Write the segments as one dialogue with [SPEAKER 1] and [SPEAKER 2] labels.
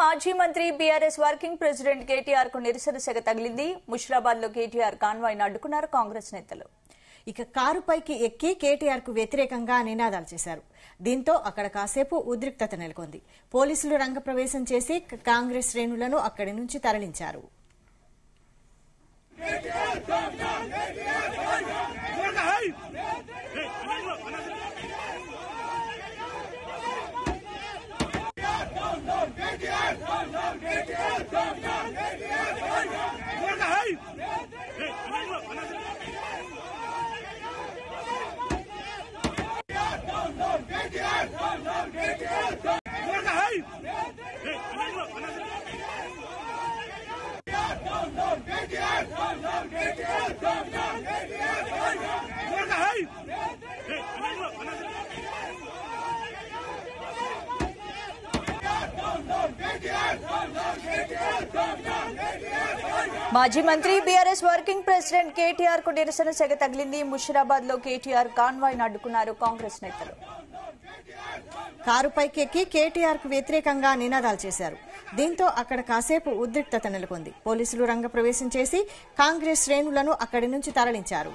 [SPEAKER 1] మాజీ మంత్రి BRS working president KTR కు నిరసన సెగ తగిలింది. ముషిరాబాద్ లో కేటీఆర్ కాన్వాయ్ అడ్డుకున్నారు కాంగ్రెస్ నేతలు.
[SPEAKER 2] ఇక కారుపైకి ఎక్కి కేటీఆర్ కు వ్యతిరేకంగా నినాదాలు చేశారు. దీంతో అక్కడ కాసేపు ఉద్రిక్తత నెలకొంది. పోలీసులు రంగప్రవేశం చేసి కాంగ్రెస్ శ్రేణులను అక్కడి నుంచి తరలించారు.
[SPEAKER 1] మాజీ మంత్రి బీఆర్ఎస్ వర్కింగ్ ప్రెసిడెంట్ కేటీఆర్ కు నిరసన సెగ తగిలింది. ముషిరాబాద్ లో కేటీఆర్ కాన్వాయ్ అడ్డుకున్నారు కాంగ్రెస్ నేతలు.
[SPEAKER 2] కారుపైకి ఎక్కి కేటీఆర్ కు వ్యతిరేకంగా నినాదాలు చేశారు. దీంతో అక్కడ కాసేపు ఉద్రిక్తత నెలకొంది. పోలీసులు రంగప్రవేశం చేసి కాంగ్రెస్ శ్రేణులను అక్కడి నుంచి తరలించారు.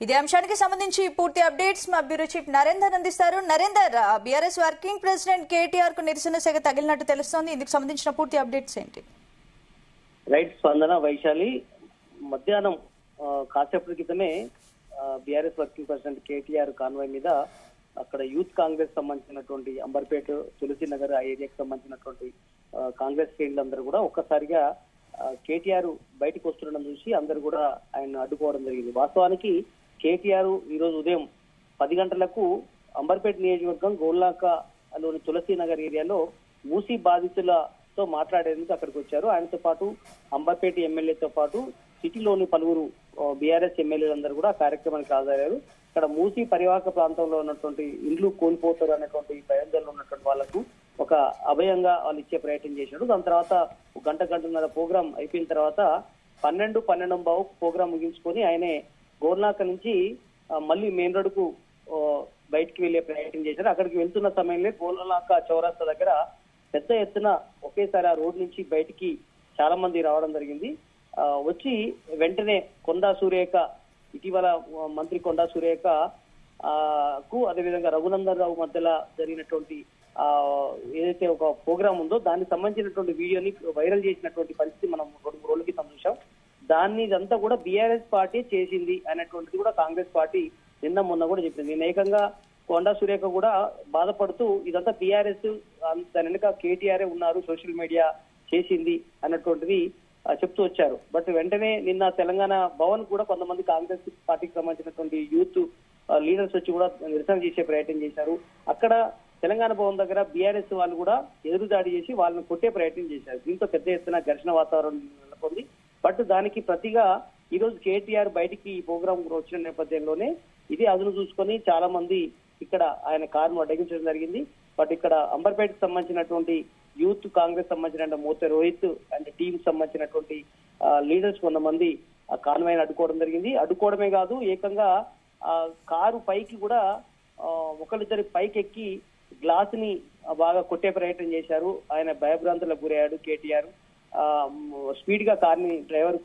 [SPEAKER 1] ఇదే అంశానికి సంబంధించి పూర్తి అప్డేట్స్ మా బ్యూరో చీఫ్ నరేందర్ అందిస్తారు. Narender, BRS working president KTR కు నిరసన సెగ తగిలినట్టు తెలుస్తోంది. ఇందుకు సంబంధించిన పూర్తి అప్డేట్స్ ఏంటి?
[SPEAKER 3] రైట్ స్పందన వైశాలి, మధ్యాహ్నం కాసేపటి క్రితమే BRS working president KTR convoy మీద అక్కడ యూత్ కాంగ్రెస్ సంబంధించినటువంటి అంబర్పేట తులసి నగర్ ఆ ఏరియాకి సంబంధించినటువంటి కాంగ్రెస్ శ్రేణులందరూ కూడా ఒక్కసారిగా కేటీఆర్ బయటకు వస్తుండడం చూసి అందరూ కూడా ఆయన అడ్డుకోవడం జరిగింది. వాస్తవానికి కేటీఆర్ ఈ రోజు ఉదయం 10 గంటలకు అంబర్పేట నియోజకవర్గం గోల్నాకలోని తులసి నగర్ ఏరియాలో మూసీ బాధితులతో మాట్లాడేందుకు అక్కడికి వచ్చారు. ఆయనతో పాటు అంబర్పేట ఎమ్మెల్యేతో పాటు సిటీలోని పలువురు బీఆర్ఎస్ ఎమ్మెల్యేలందరూ కూడా ఆ కార్యక్రమానికి హాజరయ్యారు. ఇక్కడ మూసీ పరివాహక ప్రాంతంలో ఉన్నటువంటి ఇండ్లు కోల్పోతారు అనేటువంటి భయాందోళన ఉన్నటువంటి వాళ్లకు ఒక అభయంగా వాళ్ళు ఇచ్చే ప్రయత్నం చేశారు. దాని తర్వాత గంటన్నర ప్రోగ్రాం అయిపోయిన తర్వాత 12:12 ప్రోగ్రాం ముగించుకొని ఆయనే గోర్నాక నుంచి మళ్ళీ మెయిన్ రోడ్డుకు బయటికి వెళ్లే ప్రయత్నం చేశారు. అక్కడికి వెళ్తున్న సమయంలో గోర్నాక చౌరస్తా దగ్గర పెద్ద ఎత్తున ఒకేసారి ఆ రోడ్ నుంచి బయటికి చాలా మంది రావడం జరిగింది. వచ్చి వెంటనే కొండా సురేఖ, ఇటీవల మంత్రి కొండా సురేఖ కు అదేవిధంగా రఘునందన్ రావు మధ్యలో జరిగినటువంటి ఏదైతే ఒక ప్రోగ్రామ్ ఉందో దానికి సంబంధించినటువంటి వీడియోని వైరల్ చేసినటువంటి పరిస్థితి మనం 2 రోజుల క్రితం చూసాం. దాన్ని ఇదంతా కూడా బీఆర్ఎస్ పార్టీ చేసింది అనేటువంటిది కూడా కాంగ్రెస్ పార్టీ నిన్న మొన్న కూడా చెప్పింది. నేను ఏకంగా కొండా సురేఖ కూడా బాధపడుతూ ఇదంతా బీఆర్ఎస్ దాని వెనుక కేటీఆర్ ఉన్నారు, సోషల్ మీడియా చేసింది అన్నటువంటిది చెప్తూ వచ్చారు. బట్ వెంటనే నిన్న తెలంగాణ భవన్ కూడా కొంతమంది కాంగ్రెస్ పార్టీకి సంబంధించినటువంటి యూత్ లీడర్స్ వచ్చి కూడా నిరసన చేసే ప్రయత్నం చేశారు. అక్కడ తెలంగాణ భవన్ దగ్గర బీఆర్ఎస్ వాళ్ళు కూడా ఎదురుదాడి చేసి వాళ్ళని కొట్టే ప్రయత్నం చేశారు. దీంతో పెద్ద ఎత్తున ఘర్షణ వాతావరణం నెలకొంది. బట్ దానికి ప్రతిగా ఈ రోజు కేటీఆర్ బయటికి ఈ ప్రోగ్రాం వచ్చిన నేపథ్యంలోనే ఇది అదును చూసుకొని చాలా మంది ఇక్కడ ఆయన కారును అడ్డగించడం జరిగింది. బట్ ఇక్కడ అంబర్పేటకు సంబంధించినటువంటి యూత్ కాంగ్రెస్ సంబంధించిన మోతే రోహిత్ అండ్ టీం సంబంధించినటువంటి లీడర్స్ కొంతమంది ఆ కాన్వాయ్ని అడ్డుకోవడం జరిగింది. అడ్డుకోవడమే కాదు, ఏకంగా కారు పైకి కూడా ఒకరిద్దరి పైకి ఎక్కి గ్లాస్ ని బాగా కొట్టే ప్రయత్నం చేశారు. ఆయన భయభ్రాంతులకు గురయ్యాడు కేటీఆర్. స్పీడ్ గా కార్ని డ్రైవర్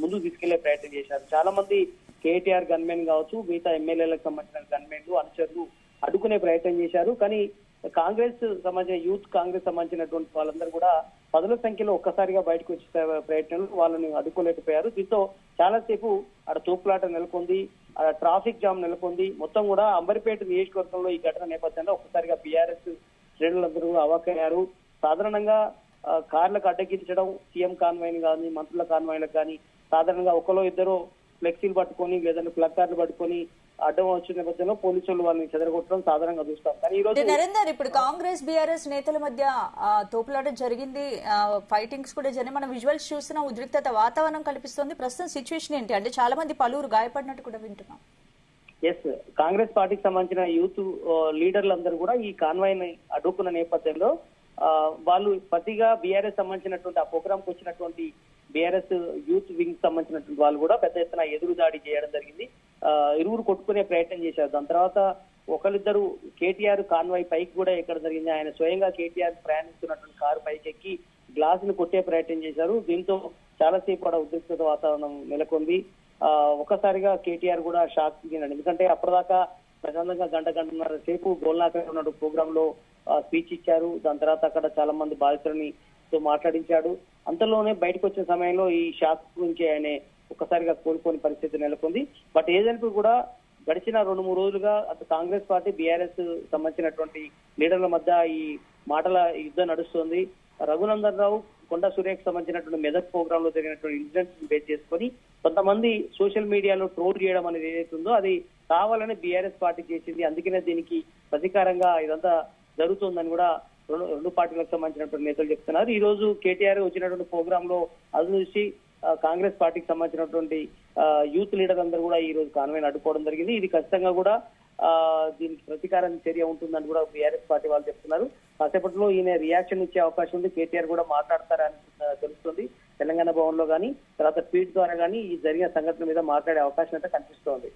[SPEAKER 3] ముందుకు తీసుకెళ్లే ప్రయత్నం చేశారు. చాలా మంది కేటీఆర్ గన్మెన్ కావచ్చు, మిగతా ఎమ్మెల్యేలకు సంబంధించిన గన్మెన్లు అనుచరులు అడ్డుకునే ప్రయత్నం చేశారు. కానీ కాంగ్రెస్ సంబంధించిన యూత్ కాంగ్రెస్ సంబంధించినటువంటి వాళ్ళందరూ కూడా 10ల సంఖ్యలో ఒక్కసారిగా బయటకు వచ్చే ప్రయత్నంలో వాళ్ళని అడ్డుకోలేకపోయారు. దీంతో చాలాసేపు ఆడ తోపులాట నెలకొంది, ఆడ ట్రాఫిక్ జామ్ నెలకొంది. మొత్తం కూడా అంబర్పేట నియోజకవర్గంలో ఈ ఘటన నేపథ్యంలో ఒక్కసారిగా బీఆర్ఎస్ శ్రేణులందరూ కూడా అవాక్కయ్యారు. సాధారణంగా కార్లకు అడ్డగించడం, సీఎం కాన్వాయ్ని కానీ మంత్రుల కాన్వాయ్లకు కానీ సాధారణంగా ఒకరో ఇద్దరు ఫ్లెక్సీలు పట్టుకొని లేదంటే ప్లకార్డులు పట్టుకొని అడ్డం వచ్చిన నేపథ్యంలో పోలీసులు వాళ్ళని చెదరగొట్టడం సాధారణంగా చూస్తాం. కానీ ఈ రోజు
[SPEAKER 1] నరేందర్, ఇప్పుడు కాంగ్రెస్ బీఆర్ఎస్ నేతల మధ్య తోపులాట జరిగింది, ఫైటింగ్స్ కూడా జరిగింది. మనం విజువల్స్ చూస్తున్న ఉద్రిక్తత వాతావరణం కల్పిస్తుంది. ప్రస్తుతం సిచ్యువేషన్ ఏంటి అంటే చాలా మంది పలువురు గాయపడినట్టు కూడా వింటున్నాం.
[SPEAKER 3] ఎస్, కాంగ్రెస్ పార్టీకి సంబంధించిన యూత్ లీడర్లందరూ కూడా ఈ కాన్వాయ్ని అడ్డుకున్న నేపథ్యంలో వాళ్ళు ప్రతిగా బీఆర్ఎస్ సంబంధించినటువంటి ఆ ప్రోగ్రామ్ కు వచ్చినటువంటి బీఆర్ఎస్ యూత్ వింగ్ సంబంధించినటువంటి వాళ్ళు కూడా పెద్ద ఎత్తున ఎదురుదాడి చేయడం జరిగింది. ఇరువురు కొట్టుకునే ప్రయత్నం చేశారు. దాని తర్వాత ఒకరిద్దరు కేటీఆర్ కాన్వాయ్ పైకి కూడా ఎక్కడ జరిగింది. ఆయన స్వయంగా కేటీఆర్ ప్రయాణిస్తున్నటువంటి కారు పైకి ఎక్కి గ్లాస్ ను కొట్టే ప్రయత్నం చేశారు. దీంతో చాలాసేపు కూడా ఉద్రిక్తత వాతావరణం నెలకొంది. ఒకసారిగా కేటీఆర్ కూడా షాక్ దిగినాడు. ఎందుకంటే అప్పటిదాకా ప్రశాంతంగా గంటన్నర సేపు గోల్నాకర్ ఉన్న ప్రోగ్రామ్ లో స్పీచ్ ఇచ్చారు. దాని తర్వాత అక్కడ చాలా మంది బాధితులని మాట్లాడించాడు. అంతలోనే బయటకు వచ్చిన సమయంలో ఈ షాక్ గురించి ఆయన ఒక్కసారిగా కోలుకోని పరిస్థితి నెలకొంది. బట్ ఏదైనా కూడా గడిచిన 2-3 రోజులుగా అటు కాంగ్రెస్ పార్టీ బీఆర్ఎస్ సంబంధించినటువంటి లీడర్ల మధ్య ఈ మాటల యుద్ధం నడుస్తోంది. రఘునందన్ రావు, కొండా సురేఖ్ సంబంధించినటువంటి మెదక్ ప్రోగ్రామ్ లో జరిగినటువంటి ఇన్సిడెంట్స్ బేస్ చేసుకొని కొంతమంది సోషల్ మీడియాలో ట్రోల్ చేయడం అనేది ఏదైతుందో అది కావాలని బీఆర్ఎస్ పార్టీ చేసింది. అందుకనే దీనికి ప్రతీకారంగా ఇదంతా జరుగుతుందని కూడా రెండు పార్టీలకు సంబంధించినటువంటి నేతలు చెప్తున్నారు. ఈ రోజు కేటీఆర్ వచ్చినటువంటి ప్రోగ్రామ్ లో అది చూసి కాంగ్రెస్ పార్టీకి సంబంధించినటువంటి యూత్ లీడర్ అందరూ కూడా ఈ రోజు కాన్వాయ్ అడ్డుకోవడం జరిగింది. ఇది ఖచ్చితంగా కూడా దీనికి ప్రతీకారం చర్య ఉంటుందని కూడా బీఆర్ఎస్ పార్టీ వాళ్ళు చెప్తున్నారు. కాసేపట్లో ఈయన రియాక్షన్ ఇచ్చే అవకాశం ఉంది. కేటీఆర్ కూడా మాట్లాడతారని తెలుస్తుంది. తెలంగాణ భవన్ లో కానీ తర్వాత ట్వీట్ ద్వారా కానీ ఈ జరిగిన సంఘటన మీద మాట్లాడే అవకాశం అయితే కనిపిస్తోంది.